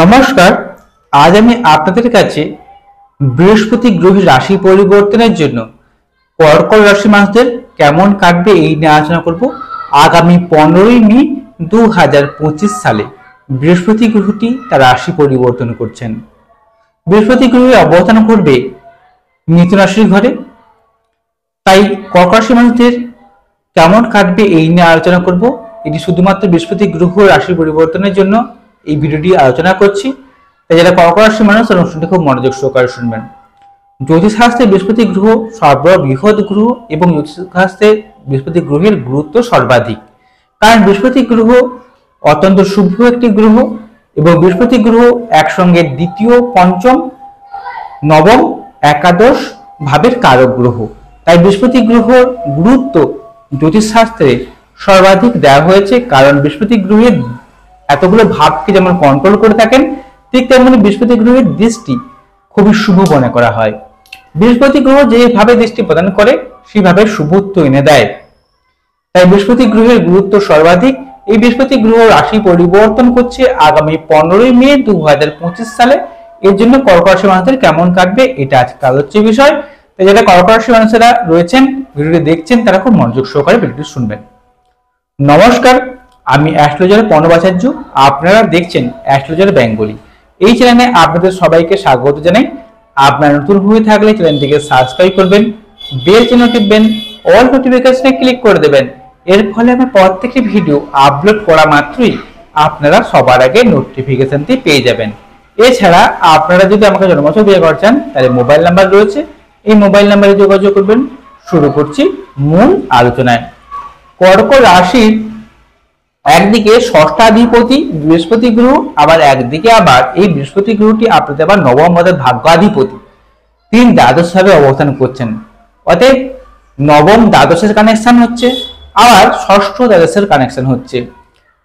নমস্কার। আজ আমি আপনাদের কাছে বৃহস্পতি গ্রহের রাশি পরিবর্তনের জন্য কর্কট রাশি মানুষদের কেমন কাটবে এই নিয়ে আলোচনা করব। আগামী 15ই মে 2025 সালে বৃহস্পতি গ্রহটি তার রাশি পরিবর্তন করছেন। বৃহস্পতি গ্রহের অবস্থান করবে মিথুন রাশির ঘরে। তাই কর্কট রাশি মানুষদের কেমন কাটবে এই নিয়ে আলোচনা করব। এটি শুধুমাত্র বৃহস্পতি গ্রহ রাশি পরিবর্তনের জন্য এই ভিডিওটি আলোচনা করছি। তাই যারা কর্কট রাশির মানুষ তারা অনুষ্ঠানটি খুব মনোযোগ সহকারে শুনবেন। জ্যোতিষশাস্ত্রে বৃহস্পতি গ্রহ সর্ববৃহৎ গ্রহ এবং জ্যোতিষশাস্ত্রে বৃহস্পতি গ্রহের গুরুত্ব সর্বাধিক। কারণ বৃহস্পতি গ্রহ অত্যন্ত শুভ একটি গ্রহ এবং বৃহস্পতি গ্রহ একসঙ্গে দ্বিতীয়, পঞ্চম, নবম, একাদশ ভাবের কারক গ্রহ। তাই বৃহস্পতি গ্রহের গুরুত্ব জ্যোতিষশাস্ত্রে সর্বাধিক দেওয়া হয়েছে। কারণ বৃহস্পতি গ্রহের এতগুলো ভাবকে যেমন কন্ট্রোল করে থাকেন, ঠিক তেমনি বৃহস্পতি গ্রহের দৃষ্টি খুবই শুভ মনে করা হয়। বৃহস্পতি গ্রহ যেভাবে দৃষ্টি প্রদান করে সেভাবে শুভত্ব এনে দেয়। তাই বৃহস্পতি গ্রহের গুরুত্ব সর্বাধিক। এই বৃহস্পতি গ্রহ রাশি পরিবর্তন করছে আগামী 15ই মে 2025 সালে। এর জন্য কর্কট রাশি মানুষদের কেমন কাটবে এটা আজকে আলোচ্য বিষয়। তাই যারা কর্কট রাশি মানুষেরা রয়েছেন, ভিডিওটি দেখছেন, তারা খুব মনোযোগ সহকারে ভিডিওটি শুনবেন। নমস্কার, আমি অ্যাস্ট্রোলজার প্রণবাচার্য। আপনারা দেখছেন অ্যাস্ট্রোলজার বেঙ্গলি। এই চ্যানেলে আপনাদের সবাইকে স্বাগত জানাই। আপনারা নতুন হয়ে থাকলে চ্যানেলটিকে সাবস্ক্রাইব করবেন, বেল চিহ্ন টিপবেন, অল নোটিফিকেশনে ক্লিক করে দেবেন। এর ফলে আমি প্রত্যেকটি ভিডিও আপলোড করা মাত্রই আপনারা সবার আগে নোটিফিকেশনটি পেয়ে যাবেন। এছাড়া আপনারা যদি আমাকে জন্মছক বিয়ে করতে চান তাহলে মোবাইল নাম্বার রয়েছে, এই মোবাইল নাম্বারে যোগাযোগ করবেন। শুরু করছি মূল আলোচনায়। কর্কট রাশির একদিকে ষষ্ঠাধিপতি বৃহস্পতি গ্রহ, আবার একদিকে আবার এই বৃহস্পতি গ্রহটি আপনাদের আবার নবম ভাবের ভাগ্যাধিপতি। তিনি দ্বাদশ ভাবে অবস্থান করছেন। অতএব নবম দ্বাদশের কানেকশন হচ্ছে, আবার ষষ্ঠ দ্বাদশের কানেকশন হচ্ছে।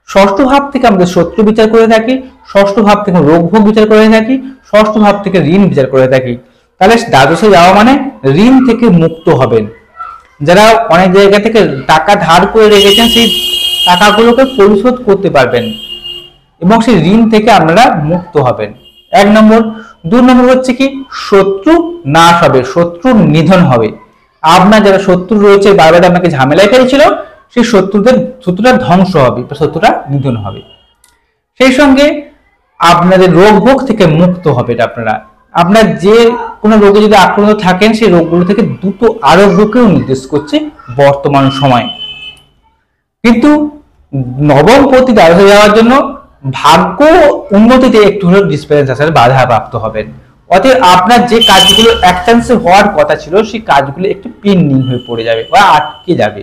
ষষ্ঠ ভাব থেকে আমাদের শত্রু বিচার করে থাকি, ষষ্ঠ ভাব থেকে রোগ ভোগ বিচার করে থাকি, ষষ্ঠ ভাব থেকে ঋণ বিচার করে থাকি। তাহলে দ্বাদশে যাওয়া মানে ঋণ থেকে মুক্ত হবেন। যারা অনেক জায়গা থেকে টাকা ধার করে রেখেছেন সেই টাকাগুলোকে পরিশোধ করতে পারবেন এবং সেই ঋণ থেকে আপনারা মুক্ত হবেন। 1 নম্বর। 2 নম্বর হচ্ছে কি, শত্রু নাশ হবে, শত্রুর নিধন হবে। আপনার যারা শত্রু রয়েছে বারবার আপনাকে ঝামেলায় ফেলছিল, সেই শত্রুটা ধ্বংস হবে, শত্রুটা নিধন হবে। সেই সঙ্গে আপনাদের রোগ ভোগ থেকে মুক্ত হবে। আপনার যে কোনো রোগে যদি আক্রান্ত থাকেন সেই রোগগুলো থেকে দ্রুত আরোগ্যকেও নির্দেশ করছে বর্তমান সময়। কিন্তু নবম পতি দ্বাদশে যাওয়ার জন্য ভাগ্য উন্নতিতে একটু হলেও ডিসব্যালেন্স আসার বাধা প্রাপ্ত হবেন। অতএব আপনার যে কাজগুলো একচান্সে হওয়ার কথা ছিল সেই কাজগুলো একটু পেন্ডিং হয়ে পড়ে যাবে বা আটকে যাবে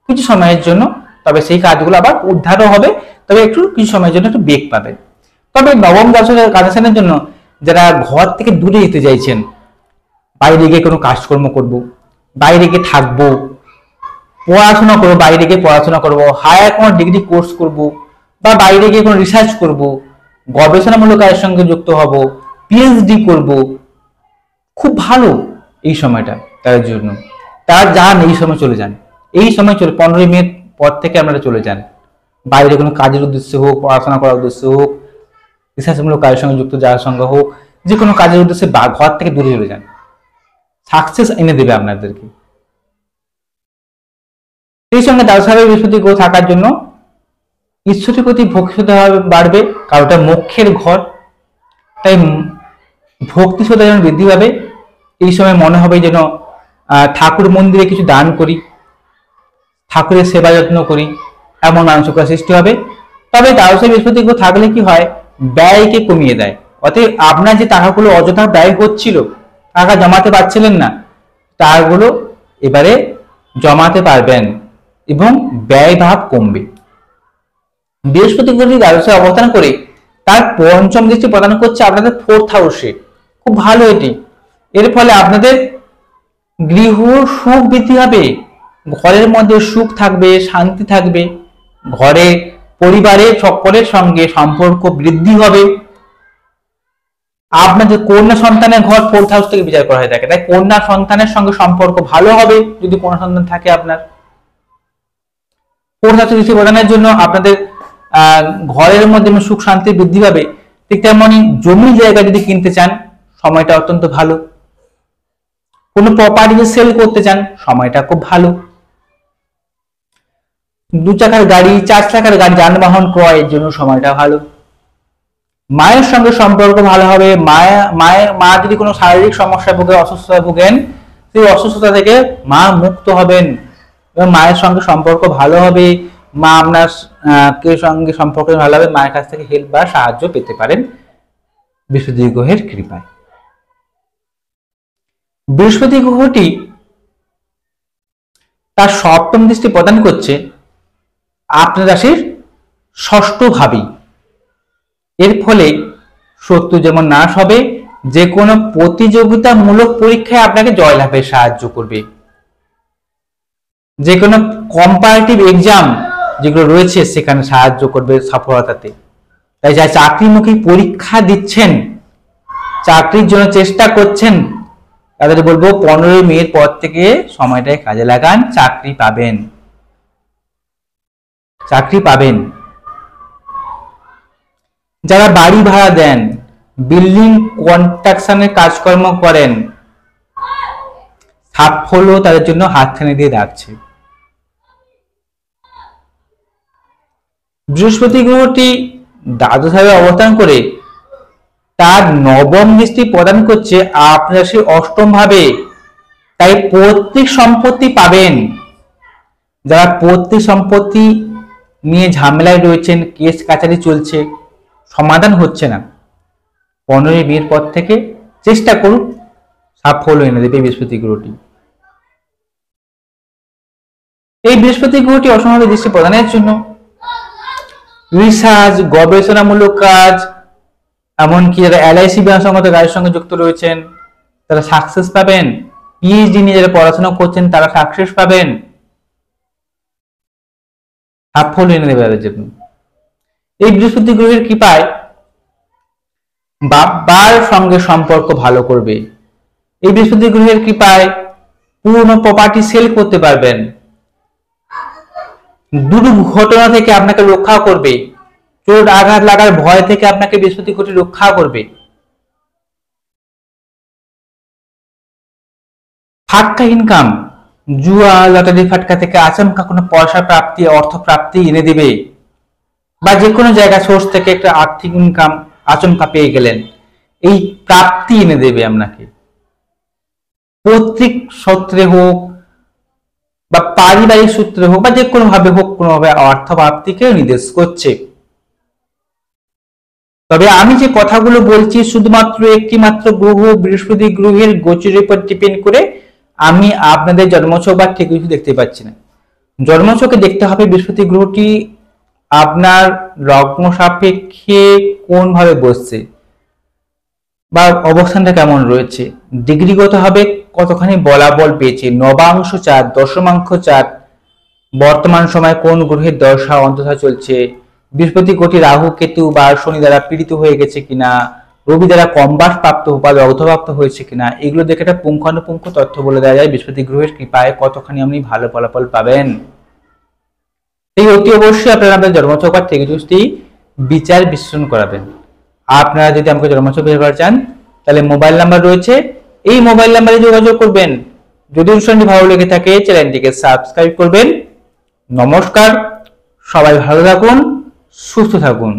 কিছু সময়ের জন্য। তবে সেই কাজগুলো আবার উদ্ধারও হবে, তবে একটু কিছু সময়ের জন্য একটু বেগ পাবেন। তবে নবম দ্বাদশের কানেকশনের জন্য যারা ঘর থেকে দূরে যেতে চাইছেন, বাইরে গিয়ে কোনো কাজকর্ম করব, বাইরে গিয়ে থাকবো, পড়াশোনা করবো, বাইরে গিয়ে পড়াশোনা করবো, হায়ার কোনো ডিগ্রি কোর্স করব, বা বাইরে গিয়ে কোনো রিসার্চ করব, গবেষণামূলক কাজের সঙ্গে যুক্ত হব, পিএইচডি করব, খুব ভালো এই সময়টা তার জন্য। তারা যান এই সময় চলে যান, এই সময় 15ই মে পর থেকে আপনারা চলে যান। বাইরে কোনো কাজের উদ্দেশ্যে হোক, পড়াশোনা করার উদ্দেশ্যে হোক, রিসার্চমূলক কাজের সঙ্গে যুক্ত যাওয়ার সঙ্গে হোক, যে কোনো কাজের উদ্দেশ্যে ঘর থেকে দূরে চলে যান। সাকসেস এনে দেবে আপনাদেরকে। এই সঙ্গে দ্বাদশভাবে বৃহস্পতি গ্রহ থাকার জন্য ঈশ্বরের প্রতি ভক্তি বাড়বে, কারণ ওটা মোক্ষের ঘর। তাই ভক্তি শ্রদ্ধা যেন বৃদ্ধি পাবে। এই সময় মনে হবে যেন ঠাকুর মন্দিরে কিছু দান করি, ঠাকুরের সেবা যত্ন করি, এমন মানসিকতা সৃষ্টি হবে। তবে দ্বাদশে বৃহস্পতি গ্রহ থাকলে কি হয়, ব্যয়কে কমিয়ে দেয়। অতএব আপনার যে টাকাগুলো অযথা ব্যয় হচ্ছিল, টাকা জমাতে পারছিলেন না, টাকাগুলো এবারে জমাতে পারবেন এবং ব্যয় ভাব কমবে। বৃহস্পতি গ্রহ দ্বাদশে অবস্থান করে তার পঞ্চম দৃষ্টি প্রদান করছে আপনাদের 4th হাউসে। খুব ভালো এটি। এর ফলে আপনাদের গৃহ সুখ বৃদ্ধি হবে, ঘরের মধ্যে সুখ থাকবে, শান্তি থাকবে, ঘরে পরিবারের সকলের সঙ্গে সম্পর্ক বৃদ্ধি হবে। আপনাদের কন্যা সন্তানের ঘর 4th হাউস থেকে বিচার করা হয়ে থাকে, তাই কন্যা সন্তানের সঙ্গে সম্পর্ক ভালো হবে যদি কন্যা সন্তান থাকে আপনার। 4th হাউসে দৃষ্টি প্রদানের জন্য আপনাদের ঘরের মধ্যে সুখ শান্তি বৃদ্ধি পাবে। ঠিক তেমনই জমি জায়গা যদি কিনতে চান সময়টা অত্যন্ত ভালো, কোনো প্রপার্টি সেল করতে চান সময়টা খুব ভালো, 2 চাকার গাড়ি 4 চাকার গাড়ি যানবাহন ক্রয়ের জন্য সময়টা ভালো, মায়ের সঙ্গে সম্পর্ক ভালো হবে, মা যদি কোনো শারীরিক সমস্যা ভোগে, অসুস্থতায় ভোগেন, সেই অসুস্থতা থেকে মা মুক্ত হবেন এবং মায়ের সঙ্গে সম্পর্ক ভালো হবে, মা আপনার সঙ্গে সম্পর্ক ভালো হবে, মায়ের কাছ থেকে হেল্প বা সাহায্য পেতে পারেন বৃহস্পতি গ্রহের কৃপায়। বৃহস্পতি গ্রহটি তার সপ্তম দৃষ্টি প্রদান করছে আপনার রাশির ষষ্ঠ ভাবে। এর ফলে শত্রু যেমন নাশ হবে, যে কোনো প্রতিযোগিতামূলক পরীক্ষায় আপনাকে জয়লাভে সাহায্য করবে, যে কোনো কম্পারেটিভ এক্সাম যেগুলো রয়েছে সেখানে সাহায্য করবে সফলতাতে। তাই যা চাকরিমুখী পরীক্ষা দিচ্ছেন, চাকরির জন্য চেষ্টা করছেন, তাদের বলবো 15 মের পর থেকে সময়টায় কাজে লাগান, চাকরি পাবেন, চাকরি পাবেন। যারা বাড়ি ভাড়া দেন, বিল্ডিং কনস্ট্রাকশনের কাজকর্ম করেন, সাফল্য তাদের জন্য হাতছানি দিয়ে রাখছে। বৃহস্পতি গ্রহটি দ্বাদশভাবে অবস্থান করে তার নবম দৃষ্টি প্রদান করছে আপনার রাশির অষ্টম ভাবে। তাই পৈতৃক সম্পত্তি পাবেন। যারা পৈতৃক সম্পত্তি নিয়ে ঝামেলায় রয়েছেন, কেস কাছারি চলছে, সমাধান হচ্ছে না, 15 মের পর থেকে চেষ্টা করুন, সাফল্য এনে দেবে বৃহস্পতি গ্রহটি। এই বৃহস্পতি গ্রহটি অসমভাবে দৃষ্টি প্রদানের জন্য রিসার্চ, গবেষণামূলক কাজ, এমনকি যারা LIC বিমাসংগত কাজের সঙ্গে যুক্ত রয়েছেন তারা সাকসেস পাবেন, PhD নিয়ে যারা পড়াশোনা করছেন তারা সাকসেস পাবেন, সাফল্য এনে দেবে তাদের জন্য। এই বৃহস্পতি গ্রহের কৃপায় বাবার সঙ্গে সম্পর্ক ভালো করবে। এই বৃহস্পতি গ্রহের কৃপায় পুরনো প্রপার্টি সেল করতে পারবেন, দুর্ঘটনা থেকে আপনাকে রক্ষা করবে, চোট আঘাত লাগার ভয় থেকে আপনাকে বৃহস্পতি গ্রহটি রক্ষা করবে। ফাটকা ইনকাম, জুয়া লটারি ফাটকা থেকে আচমকা কোনো পয়সা প্রাপ্তি, অর্থ প্রাপ্তি এনে দিবে, বা যে কোনো জায়গা সোর্স থেকে একটা আর্থিক ইনকাম আচমকা পেয়ে গেলেন, এই প্রাপ্তি এনে দেবে আপনাকে। পৈতৃক সূত্রে হোক বা পারিবারিক সূত্রে হোক বা যে কোনো ভাবে হোক, কোনোভাবে অর্থ প্রাপ্তিকে নির্দেশ করছে। তবে আমি যে কথাগুলো বলছি শুধুমাত্র একটি মাত্র গ্রহ বৃহস্পতি গ্রহের গোচরের উপর ডিপেন্ড করে, আমি আপনাদের জন্মছক বা ঠিক কিছু দেখতে পাচ্ছি না। জন্মছকে দেখতে হবে বৃহস্পতি গ্রহটি আপনার লগ্ন সাপেক্ষে কোন ভাবে বসছে বা অবস্থানটা কেমন রয়েছে, ডিগ্রিগত ভাবে কতখানি বলাবল পেয়েছে, নবাংশ চার, দশমাংশ চার, বর্তমান সময় কোন গ্রহের দশা অন্তর্দশা চলছে, বৃহস্পতি গ্রহটি রাহু কেতু বা শনি দ্বারা পীড়িত হয়ে গেছে কিনা, রবি দ্বারা কম্বাস প্রাপ্ত বা লব্ধপ্রাপ্ত হয়েছে কিনা, এগুলো দেখে একটা পুঙ্খানুপুঙ্খ তথ্য বলে দেওয়া যায় বৃহস্পতি গ্রহের কৃপায় কতখানি আপনি ভালো ফলাফল পাবেন। এই অতি অবশ্যই আপনারা আপনাদের জন্মছক বা ত্রিকোণটি বিচার বিশ্লেষণ করাবেন। আপনারা যদি আমাকে জন্মছক বের করা চান তাহলে মোবাইল নাম্বার রয়েছে, এই মোবাইল নাম্বারে যোগাযোগ করবেন। যদি অনুষ্ঠানটি ভালো লেগে থাকে চ্যানেলটিকে সাবস্ক্রাইব করবেন। নমস্কার, সবাই ভালো থাকুন, সুস্থ থাকুন।